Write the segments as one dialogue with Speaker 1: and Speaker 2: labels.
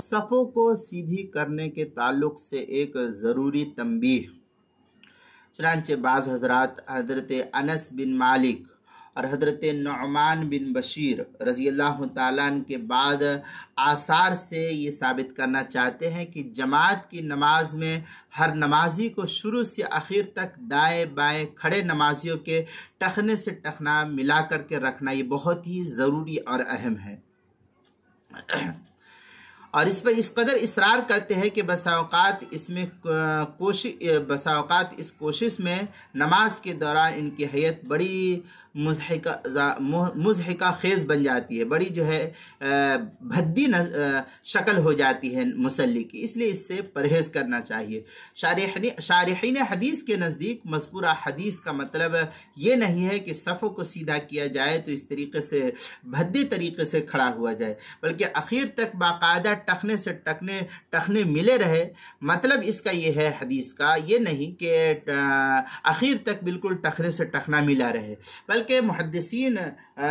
Speaker 1: صفوں کو سیدھی کرنے کے تعلق سے ایک ضروری تنبیہ۔ چنانچہ بعض حضرات حضرت انس بن مالک اور حضرت نعمان بن بشیر رضی اللہ تعالیٰ عنہ کے بعد آثار سے یہ ثابت کرنا چاہتے ہیں کہ جماعت کی نماز میں ہر نمازی کو شروع سے آخر تک دائیں بائیں کھڑے نمازیوں کے ٹخنے سے ٹخنا ملا کر کے رکھنا یہ بہت ہی ضروری اور اہم ہے، اور اس پر اس قدر اصرار کرتے ہیں کہ بسا اوقات اس کوشش میں نماز کے دوران ان کی حیت بڑی مضحکہ خیز بن جاتی ہے، بڑی جو ہے بھدی شکل ہو جاتی ہے مصلی کی، اس لیے اس سے پرہیز کرنا چاہیے۔ شارحین حدیث کے نزدیک مذکورہ حدیث کا مطلب یہ نہیں ہے کہ صفوں کو سیدھا کیا جائے تو اس طریقے سے بھدی طریقے سے کھڑا ہوا جائے، بلکہ اخیر تک باقاعدہ ٹخنے سے ٹخنے ملے رہے۔ مطلب اس کا یہ ہے حدیث کا، یہ نہیں کہ اخیر تک بالکل ٹخنے سے ٹخنا ملا رہے، بلکہ محدثین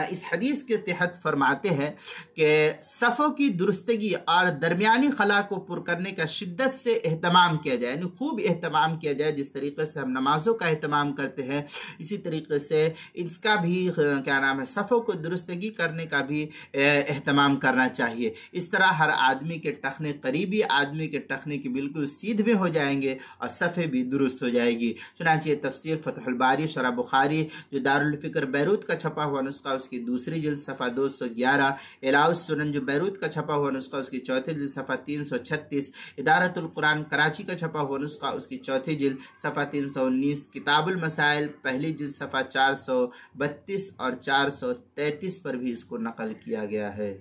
Speaker 1: اس حدیث کے تحت فرماتے ہیں کہ صفوں کی درستگی اور درمیانی خلا کو پر کرنے کا شدت سے اہتمام کیا جائے، یعنی خوب اہتمام کیا جائے۔ جس طریقے سے ہم نمازوں کا اہتمام کرتے ہیں اسی طریقے سے اس کا بھی صفوں کو درستگی کرنے کا بھی اہتمام کرنا چاہیے۔ اس طرح ہر آدمی کے ٹخنے قریبی آدمی کے ٹخنے کے بالکل سیدھے ہو جائیں گے اور صفیں بھی درست ہو جائے گی۔ چنانچہ یہ تفسیر فتح الباری شرح بخاری جو دارالفکر بیروت کا چھپا ہوا نسخہ اس کی دوسری جلد صفحہ 211، اعلاء السنن جو بیروت کا چھپا ہوا نسخہ اس کی چوتھی جلد صفحہ 336، ادارۃ القرآن کراچی کا چھپا ہوا نسخہ اس کی چوتھی جلد صفحہ 319، کتاب المسائل پہلی جلد صفحہ 432 اور 433 پر بھی اس کو نقل کیا گیا ہے۔